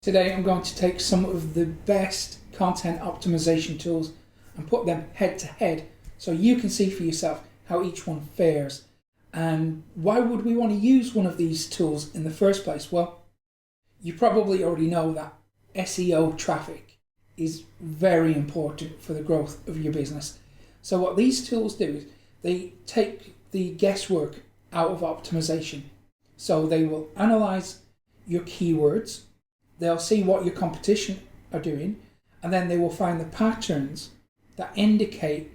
Today I'm going to take some of the best content optimization tools and put them head to head so you can see for yourself how each one fares. And why would we want to use one of these tools in the first place? Well, you probably already know that SEO traffic is very important for the growth of your business. So what these tools do is they take the guesswork out of optimization. So they will analyze your keywords, they'll see what your competition are doing, and then they will find the patterns that indicate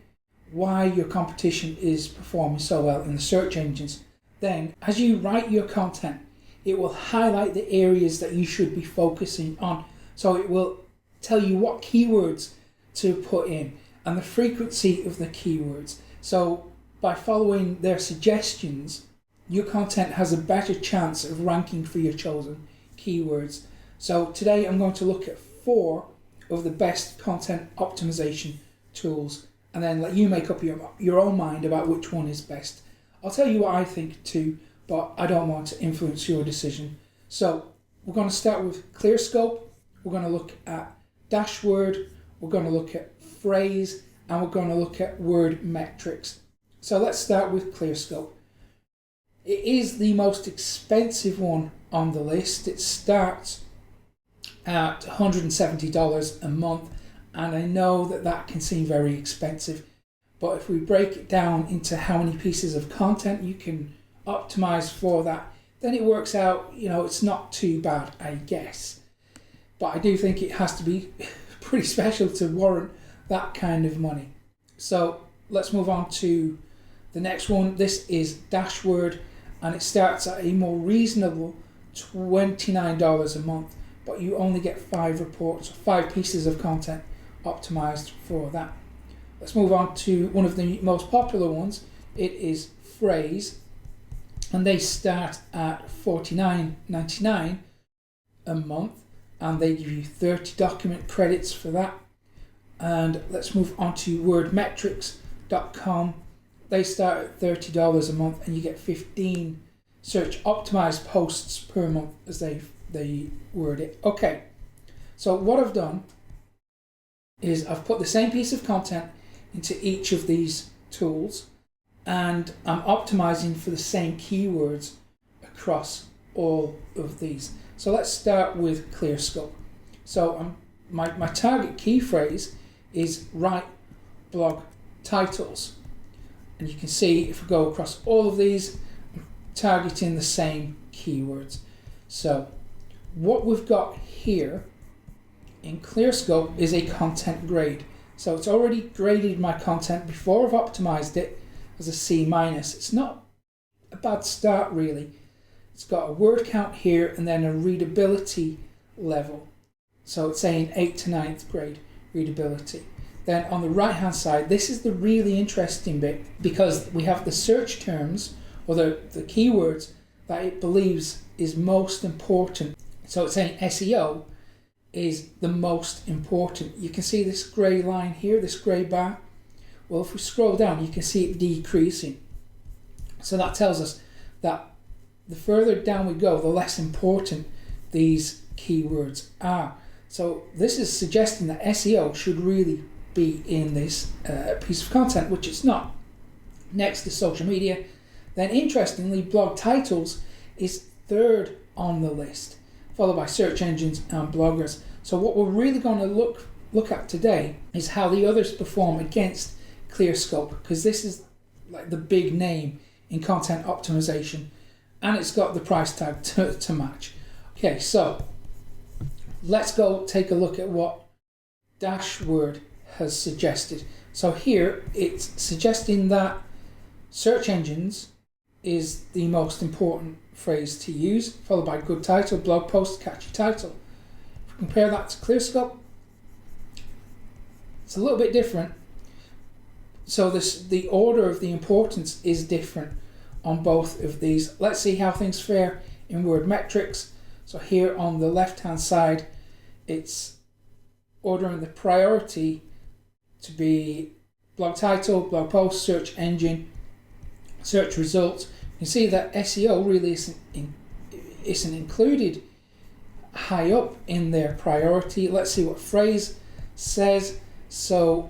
why your competition is performing so well in the search engines. Then, as you write your content, it will highlight the areas that you should be focusing on. So it will tell you what keywords to put in and the frequency of the keywords. So by following their suggestions, your content has a better chance of ranking for your chosen keywords. So today I'm going to look at 4 of the best content optimization tools and then let you make up your own mind about which one is best. I'll tell you what I think too, but I don't want to influence your decision. So we're going to start with Clearscope, we're going to look at Dashword, we're going to look at Phrase, and we're going to look at word metrics. So let's start with Clearscope. It is the most expensive one on the list. It starts at $170 a month, and I know that that can seem very expensive, but if we break it down into how many pieces of content you can optimize for that, then it works out, it's not too bad, I guess. But I do think it has to be pretty special to warrant that kind of money. So let's move on to the next one. This is Dashword, and it starts at a more reasonable $29 a month, but you only get 5 reports, 5 pieces of content optimized for that. Let's move on to one of the most popular ones. It is Phrase, and they start at $49.99 a month, and they give you 30 document credits for that. And let's move on to wordmetrics.com. They start at $30 a month, and you get 15 search optimized posts per month, as they word it. Okay, so what I've done is I've put the same piece of content into each of these tools, and I'm optimizing for the same keywords across all of these. So let's start with Clearscope. So my target key phrase is write blog titles, and you can see if we go across all of these, I'm targeting the same keywords. So what we've got here in Clearscope is a content grade. So it's already graded my content before I've optimized it as a C-. It's not a bad start really. It's got a word count here and then a readability level. So it's saying 8th to 9th grade readability. Then on the right hand side, this is the really interesting bit, because we have the search terms or the keywords that it believes is most important. So it's saying SEO is the most important. You can see this grey line here, this grey bar. Well, if we scroll down, you can see it decreasing. So that tells us that the further down we go, the less important these keywords are. So this is suggesting that SEO should really be in this piece of content, which it's not. Next is social media. Then interestingly, blog titles is 3rd on the list, followed by search engines and bloggers. So what we're really going to look at today is how the others perform against Clearscope, because this is like the big name in content optimization, and it's got the price tag to match. Okay, so let's go take a look at what Dashword has suggested. So here it's suggesting that search engines is the most important phrase to use, followed by good title, blog post, catchy title. If we compare that to Clearscope, it's a little bit different. So the order of the importance is different on both of these. Let's see how things fare in word metrics. So here on the left hand side, it's ordering the priority to be blog title, blog post, search engine, search results. You can see that SEO really isn't included high up in their priority. Let's see what phrase says. So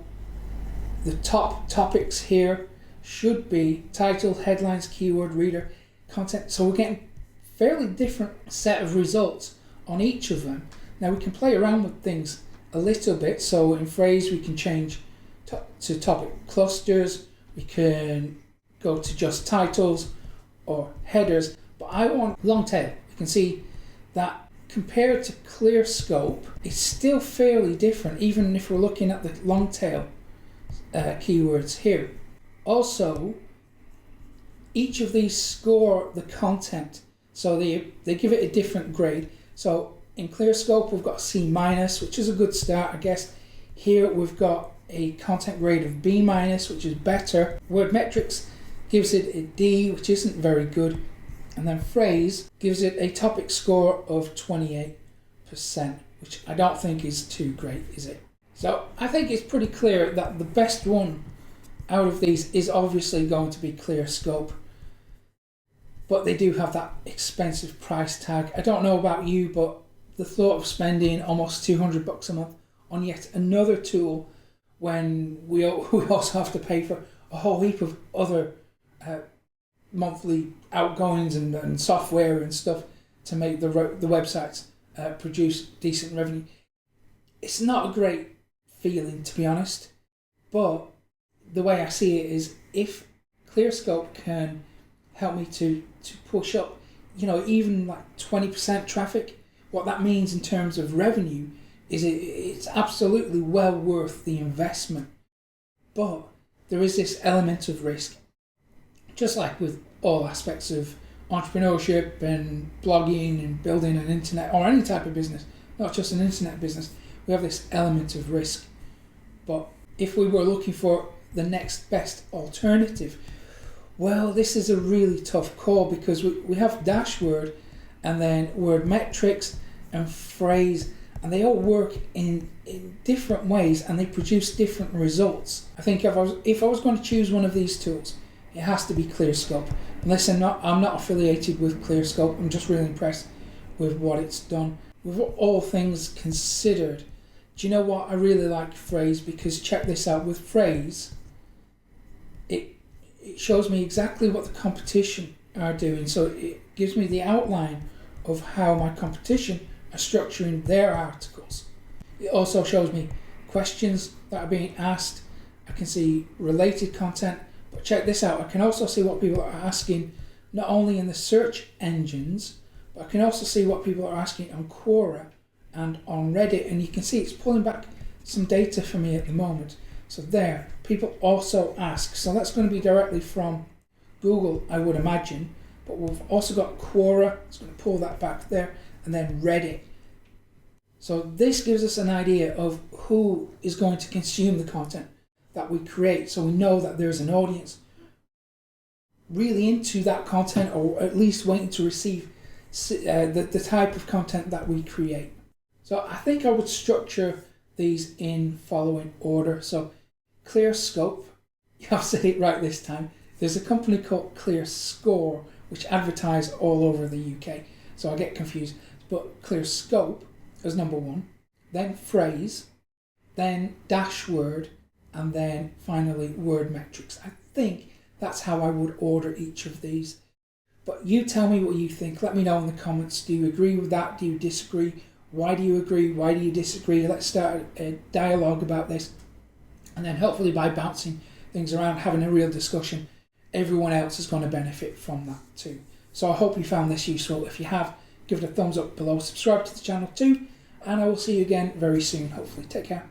the top topics here should be title, headlines, keyword, reader, content. So we're getting fairly different set of results on each of them. Now we can play around with things a little bit. So in phrase we can change to topic clusters, we can go to just titles or headers, but I want long tail. You can see that compared to Clearscope, it's still fairly different, even if we're looking at the long tail keywords here. Also, each of these score the content, so they give it a different grade. So in Clearscope we've got a C-, which is a good start, I guess. Here we've got a content grade of B-, which is better. Wordmetrics gives it a D, which isn't very good. And then phrase gives it a topic score of 28%, which I don't think is too great, is it? So I think it's pretty clear that the best one out of these is obviously going to be Clearscope. But they do have that expensive price tag. I don't know about you, but the thought of spending almost $200 a month on yet another tool when we also have to pay for a whole heap of other monthly outgoings and software and stuff to make the websites produce decent revenue. It's not a great feeling, to be honest, but the way I see it is if Clearscope can help me to push up, even like 20% traffic, what that means in terms of revenue is it's absolutely well worth the investment. But there is this element of risk, just like with all aspects of entrepreneurship and blogging and building an internet or any type of business, not just an internet business. We have this element of risk. But if we were looking for the next best alternative, well, this is a really tough call because we have Dashword and then Wordmetrics and Phrase, and they all work in different ways and they produce different results. I think if I was going to choose one of these tools, it has to be Clearscope. Unless I'm not affiliated with Clearscope, I'm just really impressed with what it's done. With all things considered, do you know what? I really like Phrase because check this out. With Phrase, it shows me exactly what the competition are doing. So it gives me the outline of how my competition are structuring their articles. It also shows me questions that are being asked. I can see related content. But check this out, I can also see what people are asking not only in the search engines, but I can also see what people are asking on Quora and on Reddit, and you can see it's pulling back some data for me at the moment. So there, people also ask. So that's going to be directly from Google, I would imagine, but we've also got Quora, it's going to pull that back there, and then Reddit. So this gives us an idea of who is going to consume the content that we create, so we know that there's an audience really into that content, or at least waiting to receive the type of content that we create. So I think I would structure these in following order. So Clearscope, I've said it right this time. There's a company called ClearScore which advertise all over the UK, so I get confused. But Clearscope as number one, then Phrase, then Dashword, and then finally Wordmetrics. I think that's how I would order each of these. But you tell me what you think. Let me know in the comments. Do you agree with that? Do you disagree? Why do you agree? Why do you disagree? Let's start a dialogue about this. And then hopefully by bouncing things around, having a real discussion, everyone else is going to benefit from that too. So I hope you found this useful. If you have, give it a thumbs up below. Subscribe to the channel too. And I will see you again very soon, hopefully. Take care.